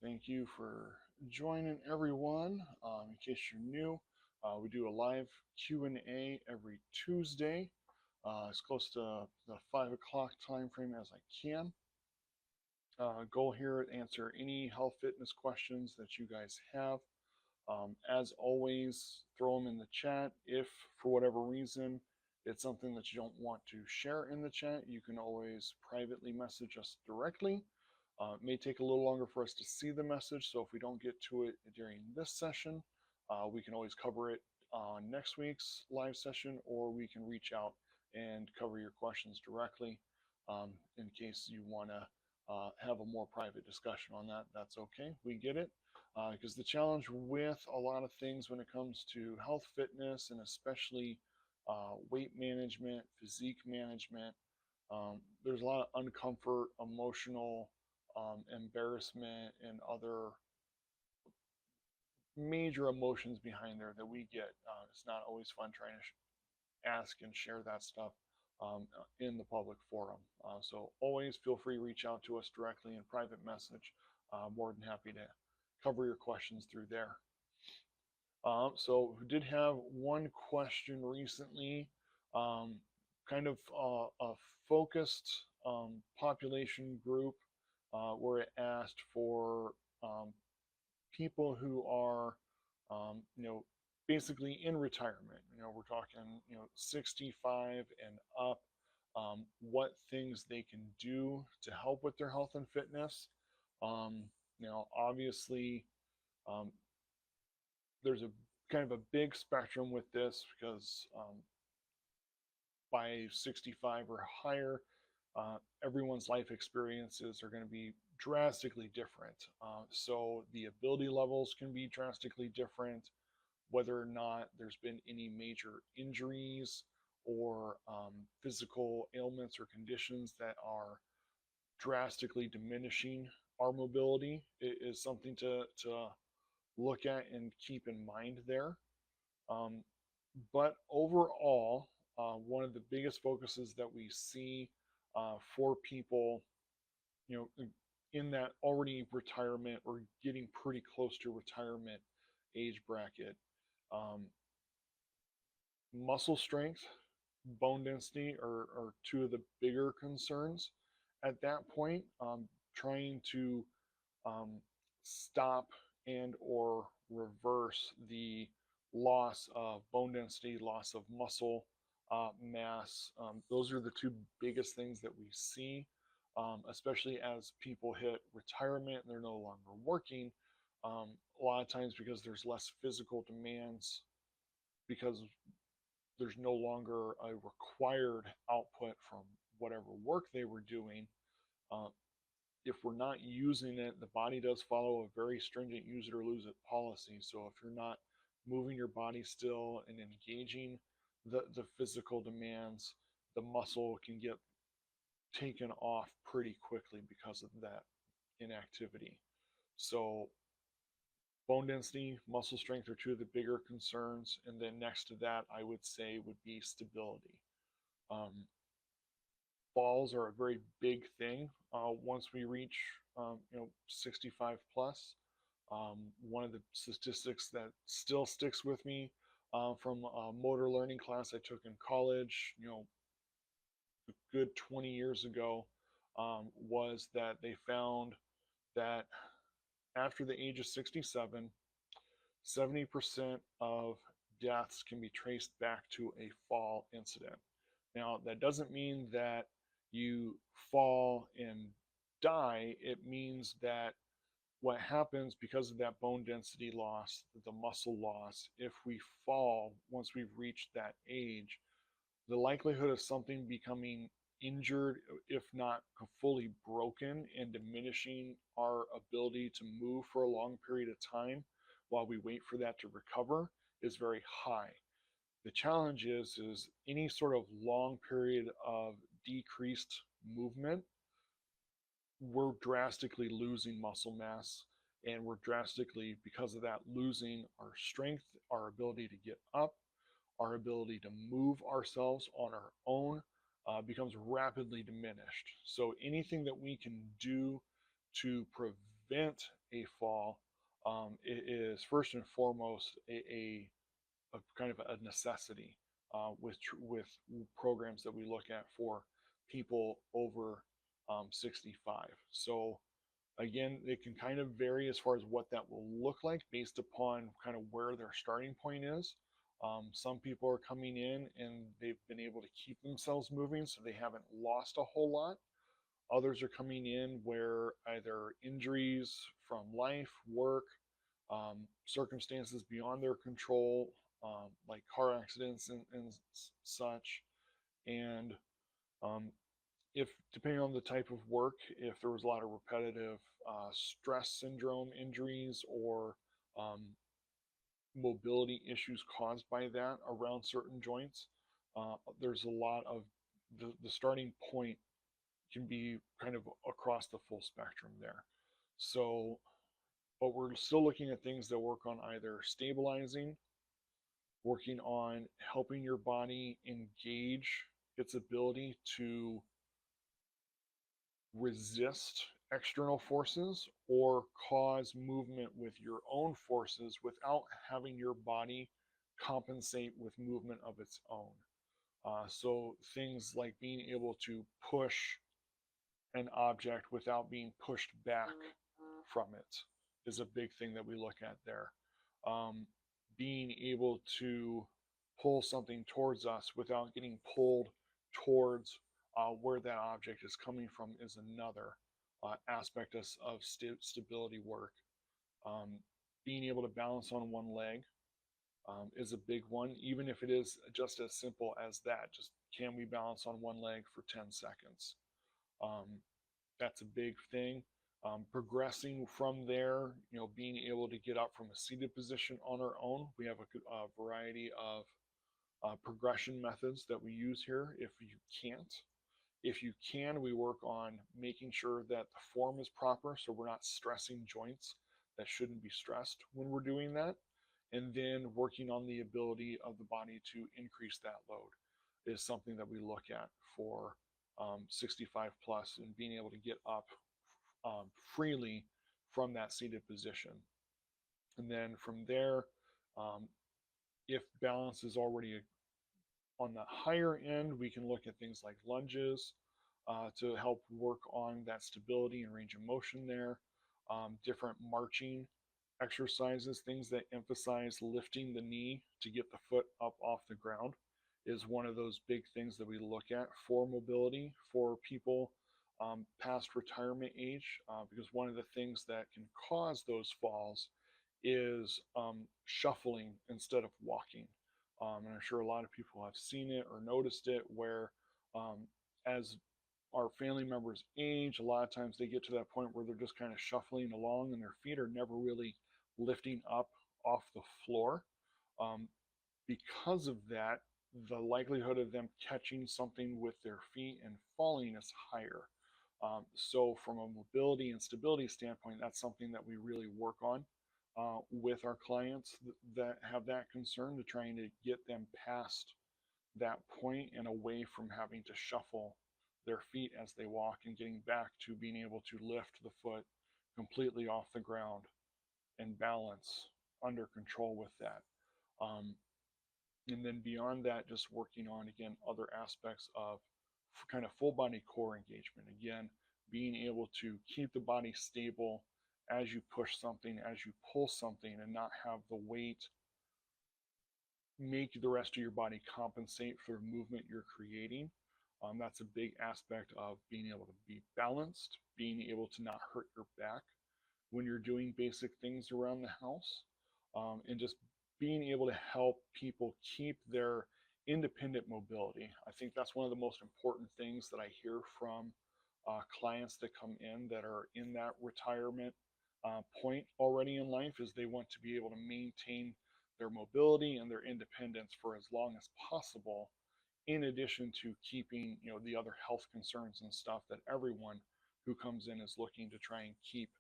Thank you for joining everyone. In case you're new, we do a live Q&A every Tuesday, as close to the 5 o'clock time frame as I can. Goal here to answer any health fitness questions that you guys have. As always, throw them in the chat. If for whatever reason it's something that you don't want to share in the chat, you can always privately message us directly. It may take a little longer for us to see the message, so if we don't get to it during this session, we can always cover it on next week's live session, or we can reach out and cover your questions directly. In case you want to have a more private discussion on that, that's okay. We get it. Because the challenge with a lot of things when it comes to health fitness and especially weight management, physique management, there's a lot of uncomfort, emotional embarrassment, and other major emotions behind there that we get. It's not always fun trying to ask and share that stuff in the public forum. So always feel free to reach out to us directly in private message. More than happy to cover your questions through there. So we did have one question recently, kind of a focused population group where it asked for people who are, basically in retirement. We're talking, 65 and up. What things they can do to help with their health and fitness. Obviously, there's a kind of a big spectrum with this because by 65 or higher, everyone's life experiences are going to be drastically different. So the ability levels can be drastically different, whether or not there's been any major injuries or physical ailments or conditions that are drastically diminishing our mobility is something to look at and keep in mind there. But overall, one of the biggest focuses that we see for people, in that already retirement or getting pretty close to retirement age bracket, muscle strength, bone density are two of the bigger concerns at that point. Trying to stop and or reverse the loss of bone density, loss of muscle mass. Those are the two biggest things that we see, especially as people hit retirement and they're no longer working. A lot of times because there's less physical demands, because there's no longer a required output from whatever work they were doing. If we're not using it, the body does follow a very stringent use it or lose it policy. So if you're not moving your body still and engaging the physical demands, the muscle can get taken off pretty quickly because of that inactivity. So bone density, muscle strength are two of the bigger concerns. And then next to that, I would say would be stability. Falls are a very big thing once we reach 65 plus. One of the statistics that still sticks with me from a motor learning class I took in college, a good 20 years ago, was that they found that after the age of 67, 70% of deaths can be traced back to a fall incident. Now, that doesn't mean that you fall and die. It means that what happens because of that bone density loss, the muscle loss, if we fall once we've reached that age, the likelihood of something becoming injured, if not fully broken, and diminishing our ability to move for a long period of time while we wait for that to recover is very high. The challenge is any sort of long period of decreased movement, we're drastically losing muscle mass, and we're drastically, because of that, losing our strength, our ability to get up, our ability to move ourselves on our own becomes rapidly diminished. So anything that we can do to prevent prevent a fall, it is first and foremost a kind of a necessity with programs that we look at for people over 65. So again, it can kind of vary as far as what that will look like based upon kind of where their starting point is. Some people are coming in and they've been able to keep themselves moving, so they haven't lost a whole lot. Others are coming in where either injuries from life, work, circumstances beyond their control, like car accidents and such. And um, if depending on the type of work, if there was a lot of repetitive stress syndrome injuries or um, mobility issues caused by that around certain joints, there's a lot of the starting point can be kind of across the full spectrum there. So, but we're still looking at things that work on either stabilizing, working on helping your body engage its ability to resist external forces or cause movement with your own forces without having your body compensate with movement of its own. So things like being able to push an object without being pushed back from it is a big thing that we look at there. Um, Being able to pull something towards us without getting pulled towards where that object is coming from is another aspect of stability work. Um, Being able to balance on one leg is a big one, even if it is just as simple as that. Just can we balance on one leg for 10 seconds? Um, that's a big thing. Progressing from there, being able to get up from a seated position on our own. We have a variety of progression methods that we use here. If you can, we work on making sure that the form is proper so we're not stressing joints that shouldn't be stressed when we're doing that. And then working on the ability of the body to increase that load is something that we look at for 65 plus and being able to get up freely from that seated position. And then from there, um, if balance is already on the higher end, we can look at things like lunges to help work on that stability and range of motion there. Different marching exercises, things that emphasize lifting the knee to get the foot up off the ground, is one of those big things that we look at for mobility for people past retirement age, because one of the things that can cause those falls is shuffling instead of walking. And I'm sure a lot of people have seen it or noticed it where as our family members age, a lot of times they get to that point where they're just kind of shuffling along and their feet are never really lifting up off the floor. Um, because of that, the likelihood of them catching something with their feet and falling is higher. So, from a mobility and stability standpoint, that's something that we really work on with our clients that have that concern, to trying to get them past that point and away from having to shuffle their feet as they walk and getting back to being able to lift the foot completely off the ground and balance under control with that. Um, and then beyond that, just working on, again, other aspects of kind of full body core engagement. Again, being able to keep the body stable as you push something, as you pull something, and not have the weight make the rest of your body compensate for the movement you're creating. That's a big aspect of being able to be balanced, being able to not hurt your back when you're doing basic things around the house, and just being able to help people keep their independent mobility. I think that's one of the most important things that I hear from clients that come in that are in that retirement point already in life, is they want to be able to maintain their mobility and their independence for as long as possible, in addition to keeping the other health concerns and stuff that everyone who comes in is looking to try and keep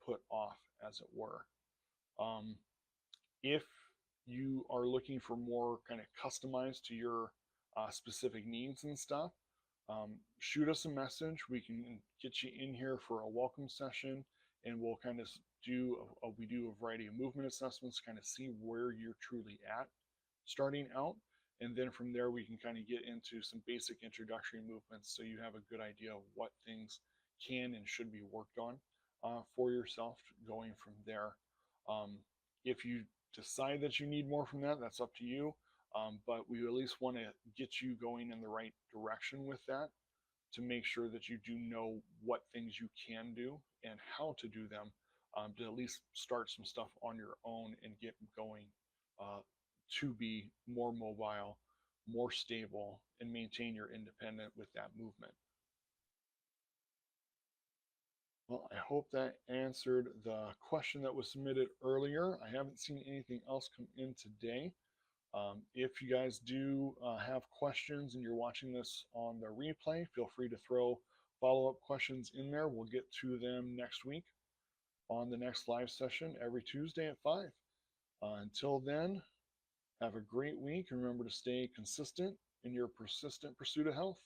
put off, as it were. Um, if you are looking for more kind of customized to your specific needs and stuff, shoot us a message. We can get you in here for a welcome session and we'll kind of do we do a variety of movement assessments, kind of see where you're truly at starting out. And then from there, we can kind of get into some basic introductory movements so you have a good idea of what things can and should be worked on for yourself going from there. If you decide that you need more from that, that's up to you. But we at least want to get you going in the right direction with that to make sure that you do know what things you can do and how to do them, to at least start some stuff on your own and get going, uh, to be more mobile, more stable, and maintain your independence with that movement. Well, I hope that answered the question that was submitted earlier. I haven't seen anything else come in today. If you guys do have questions and you're watching this on the replay, feel free to throw follow-up questions in there. We'll get to them next week on the next live session every Tuesday at 5. Until then, have a great week and remember to stay consistent in your persistent pursuit of health.